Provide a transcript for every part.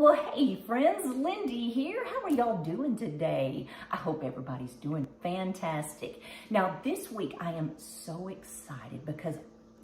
Well, hey friends, Lindy here. How are y'all doing today? I hope everybody's doing fantastic. Now this week I am so excited because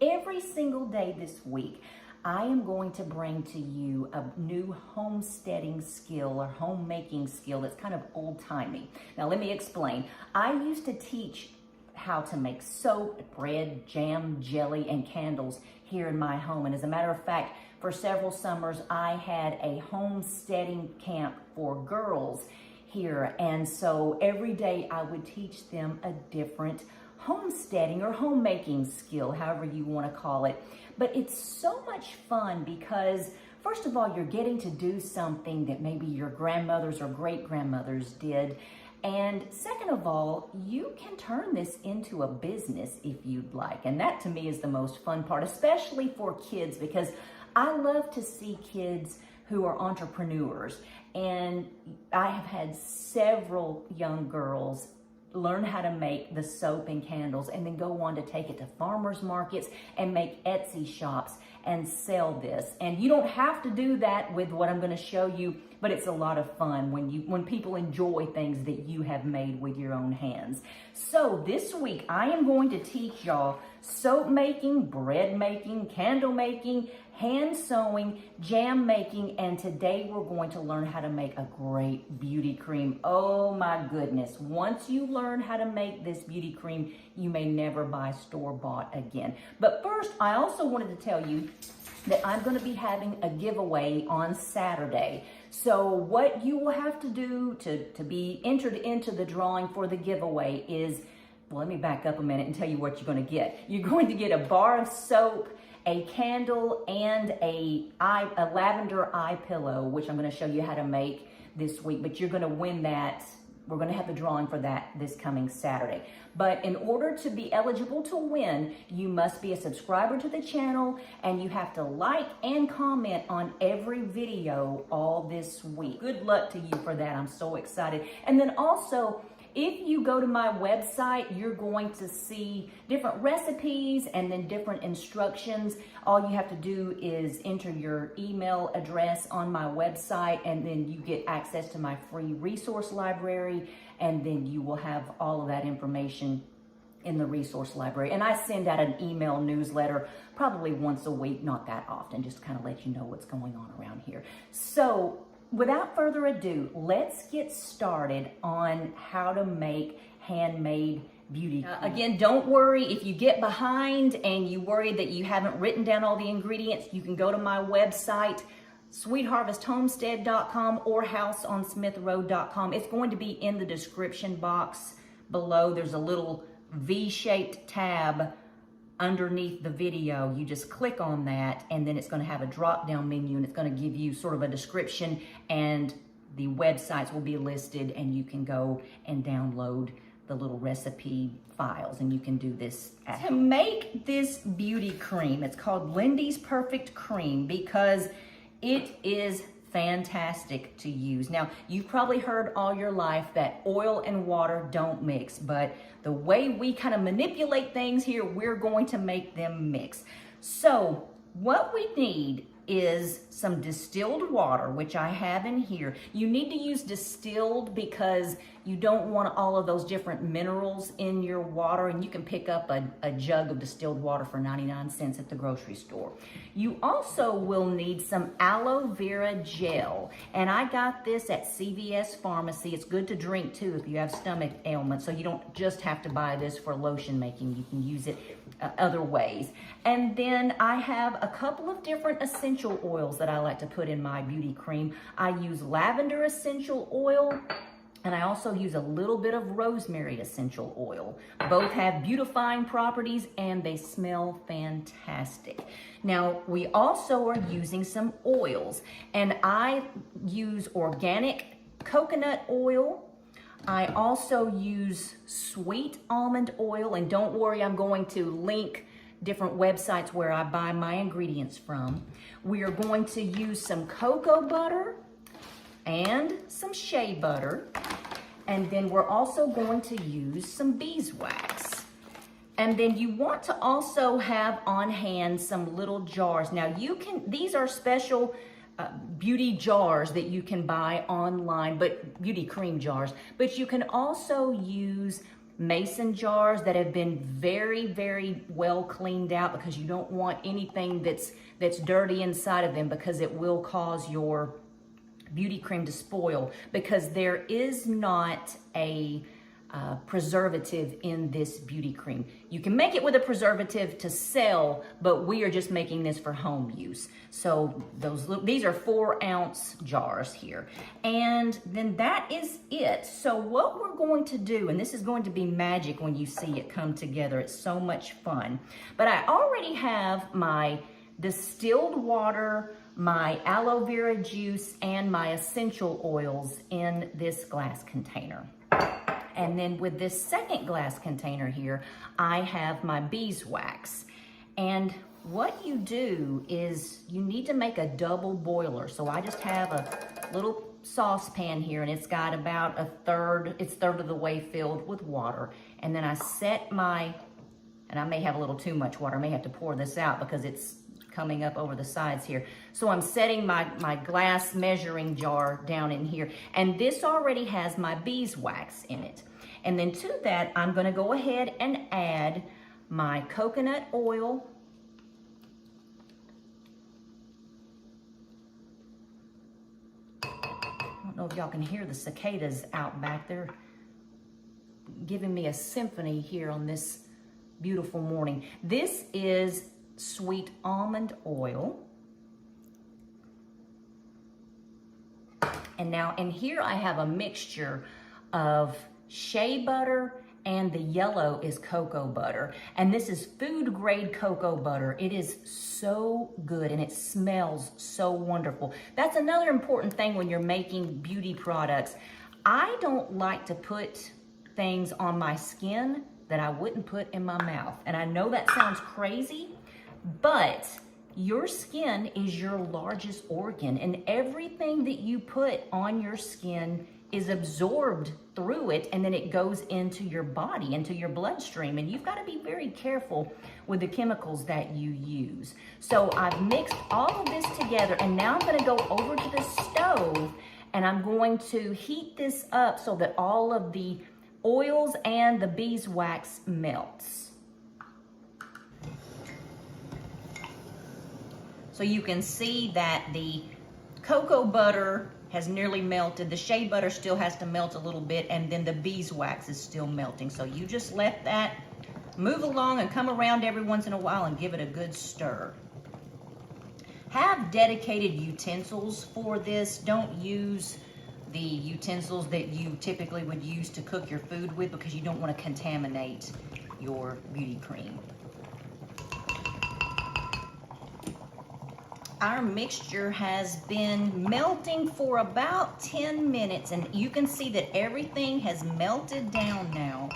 every single day this week I am going to bring to you a new homesteading skill or homemaking skill that's kind of old-timey. Now let me explain. I used to teach how to make soap, bread, jam, jelly, and candles here in my home. And as a matter of fact, for several summers, I had a homesteading camp for girls here. And so every day I would teach them a different homesteading or homemaking skill, however you want to call it. But it's so much fun because first of all, you're getting to do something that maybe your grandmothers or great-grandmothers did. And second of all, you can turn this into a business if you'd like. And that to me is the most fun part, especially for kids, because I love to see kids who are entrepreneurs. And I have had several young girls learn how to make the soap and candles and then go on to take it to farmers markets and make Etsy shops and sell this. And you don't have to do that with what I'm going to show you, but it's a lot of fun when people enjoy things that you have made with your own hands. So this week I am going to teach y'all soap making, bread making, candle making, hand sewing, jam making, and today we're going to learn how to make a great beauty cream. Oh my goodness. Once you learn how to make this beauty cream, you may never buy store-bought again. But first, I also wanted to tell you that I'm going to be having a giveaway on Saturday. So what you will have to do to be entered into the drawing for the giveaway is, well, let me back up a minute and tell you what you're going to get. You're going to get a bar of soap, a candle, and a lavender eye pillow, which I'm going to show you how to make this week. But you're going to win that. We're going to have the drawing for that this coming Saturday. But in order to be eligible to win, you must be a subscriber to the channel and you have to like and comment on every video all this week. Good luck to you for that. I'm so excited. And then also, if you go to my website, you're going to see different recipes and then different instructions. All you have to do is enter your email address on my website, and then you get access to my free resource library, and then you will have all of that information in the resource library. And I send out an email newsletter probably once a week, not that often, just to kind of let you know what's going on around here. So without further ado, let's get started on how to make handmade beauty cream. Again, don't worry if you get behind and you worry that you haven't written down all the ingredients. You can go to my website, sweetharvesthomestead.com or houseonsmithroad.com. It's going to be in the description box below. There's a little V-shaped tab underneath the video. You just click on that and then it's going to have a drop down menu and it's going to give you sort of a description, and the websites will be listed and you can go and download the little recipe files and you can do this at home. To make this beauty cream, it's called Lindy's Perfect Cream because it is fantastic to use. Now, you've probably heard all your life that oil and water don't mix, but the way we kind of manipulate things here, we're going to make them mix. So what we need is some distilled water, which I have in here. You need to use distilled because you don't want all of those different minerals in your water, and you can pick up a jug of distilled water for 99 cents at the grocery store. You also will need some aloe vera gel, and I got this at CVS Pharmacy. It's good to drink too if you have stomach ailments, so you don't just have to buy this for lotion making. You can use it other ways. And then I have a couple of different essential oils that I like to put in my beauty cream. I use lavender essential oil, and I also use a little bit of rosemary essential oil. Both have beautifying properties and they smell fantastic. Now, we also are using some oils, and I use organic coconut oil. I also use sweet almond oil, and don't worry, I'm going to link different websites where I buy my ingredients from. We are going to use some cocoa butter and some shea butter. And then we're also going to use some beeswax. And then you want to also have on hand some little jars. Now these are special beauty jars that you can buy online, but beauty cream jars. But you can also use mason jars that have been very, very well cleaned out, because you don't want anything that's dirty inside of them, because it will cause your beauty cream to spoil, because there is not a preservative in this beauty cream. You can make it with a preservative to sell, but we are just making this for home use. So these are 4-ounce jars here. And then that is it. So what we're going to do, and this is going to be magic when you see it come together. It's so much fun. But I already have my distilled water, my aloe vera juice, and my essential oils in this glass container. And then with this second glass container here, I have my beeswax. And what you do is you need to make a double boiler. So I just have a little saucepan here, and it's got about it's third of the way filled with water. And then I set and I may have a little too much water. I may have to pour this out because it's coming up over the sides here. So I'm setting my glass measuring jar down in here, and this already has my beeswax in it. And then to that, I'm gonna go ahead and add my coconut oil. I don't know if y'all can hear the cicadas out back there giving me a symphony here on this beautiful morning. This is Sweet Almond Oil. And now in here I have a mixture of shea butter, and the yellow is cocoa butter. And this is food grade cocoa butter. It is so good and it smells so wonderful. That's another important thing when you're making beauty products. I don't like to put things on my skin that I wouldn't put in my mouth. And I know that sounds crazy, but your skin is your largest organ, and everything that you put on your skin is absorbed through it, and then it goes into your body, into your bloodstream, and you've got to be very careful with the chemicals that you use. So I've mixed all of this together, and now I'm going to go over to the stove, and I'm going to heat this up so that all of the oils and the beeswax melts. So you can see that the cocoa butter has nearly melted. The shea butter still has to melt a little bit, and then the beeswax is still melting. So you just let that move along and come around every once in a while and give it a good stir. Have dedicated utensils for this. Don't use the utensils that you typically would use to cook your food with, because you don't want to contaminate your beauty cream. Our mixture has been melting for about 10 minutes, and you can see that everything has melted down now.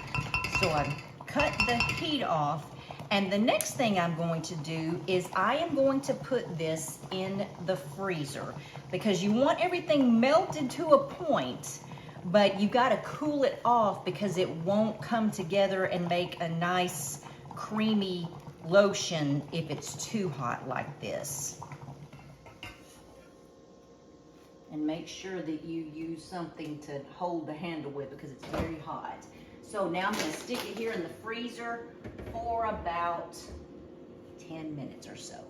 So I've cut the heat off, and the next thing I'm going to do is I am going to put this in the freezer, because you want everything melted to a point, but you got to cool it off because it won't come together and make a nice creamy lotion if it's too hot like this. And make sure that you use something to hold the handle with, because it's very hot. So now I'm going to stick it here in the freezer for about 10 minutes or so.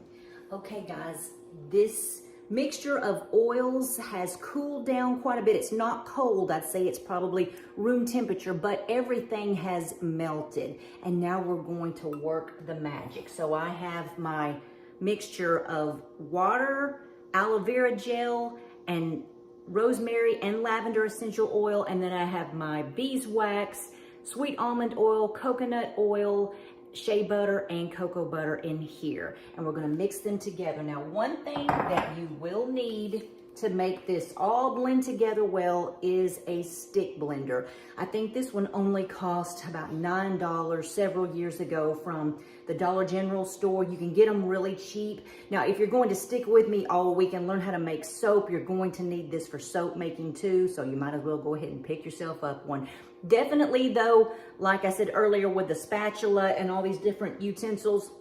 Okay guys, this mixture of oils has cooled down quite a bit. It's not cold. I'd say it's probably room temperature, but everything has melted. And now we're going to work the magic. So I have my mixture of water, aloe vera gel, and rosemary and lavender essential oil, and then I have my beeswax, sweet almond oil, coconut oil, shea butter, and cocoa butter in here, and we're going to mix them together. Now, one thing that you will need to make this all blend together well is a stick blender. I think this one only cost about $9 several years ago from the Dollar General store. You can get them really cheap. Now, if you're going to stick with me all week and learn how to make soap, you're going to need this for soap making too, so you might as well go ahead and pick yourself up one. Definitely though, like I said earlier with the spatula and all these different utensils,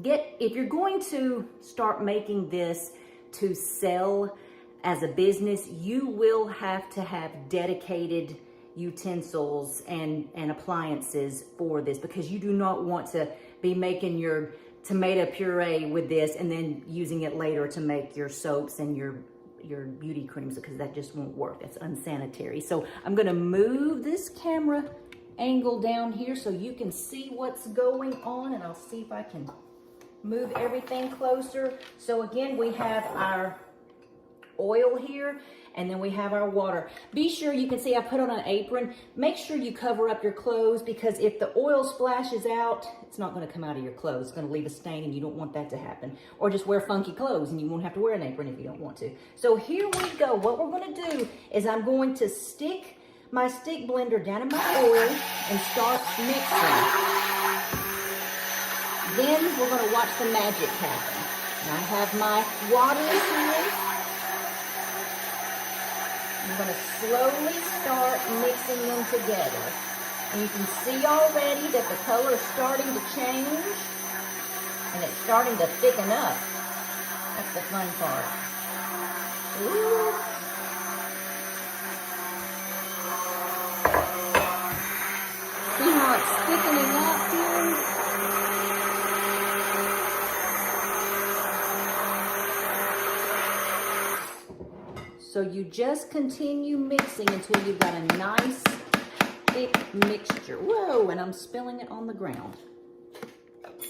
if you're going to start making this, to sell as a business, you will have to have dedicated utensils and appliances for this, because you do not want to be making your tomato puree with this and then using it later to make your soaps and your beauty creams, because that just won't work. That's unsanitary. So I'm gonna move this camera angle down here so you can see what's going on, and I'll see if I can move everything closer. So again, we have our oil here, and then we have our water. Be sure, you can see I put on an apron. Make sure you cover up your clothes, because if the oil splashes out, it's not going to come out of your clothes. It's going to leave a stain, and you don't want that to happen. Or just wear funky clothes, and you won't have to wear an apron if you don't want to. So here we go. What we're going to do is I'm going to stick my stick blender down in my oil and start mixing. Then we're going to watch the magic happen. And I have my water here. I'm going to slowly start mixing them together. And you can see already that the color is starting to change, and it's starting to thicken up. That's the fun part. Ooh. See how it's thickening up here? So you just continue mixing until you've got a nice thick mixture. Whoa, and I'm spilling it on the ground.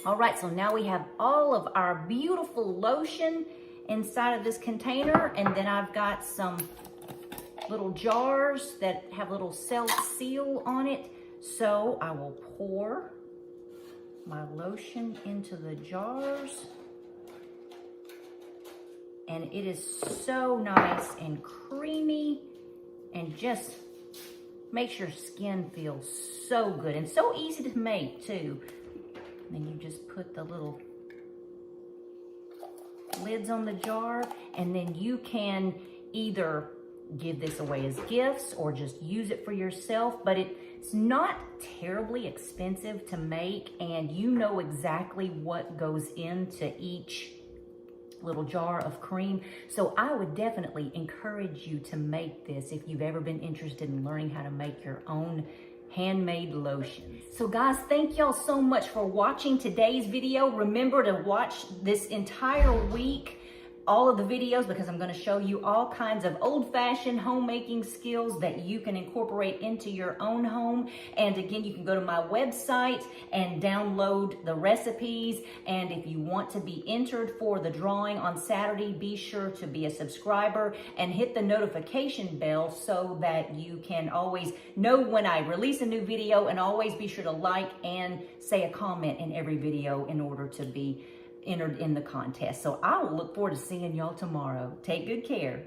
All right, so now we have all of our beautiful lotion inside of this container, and then I've got some little jars that have a little seal on it. So I will pour my lotion into the jars. And it is so nice and creamy, and just makes your skin feel so good and so easy to make too. And then you just put the little lids on the jar, and then you can either give this away as gifts or just use it for yourself. But it's not terribly expensive to make, and you know exactly what goes into each little jar of cream. So I would definitely encourage you to make this if you've ever been interested in learning how to make your own handmade lotions. So guys, thank y'all so much for watching today's video. Remember to watch this entire week all of the videos, because I'm going to show you all kinds of old-fashioned homemaking skills that you can incorporate into your own home. And again, you can go to my website and download the recipes. And if you want to be entered for the drawing on Saturday, be sure to be a subscriber and hit the notification bell so that you can always know when I release a new video, and always be sure to like and say a comment in every video in order to be entered in the contest. So I will look forward to seeing y'all tomorrow. Take good care.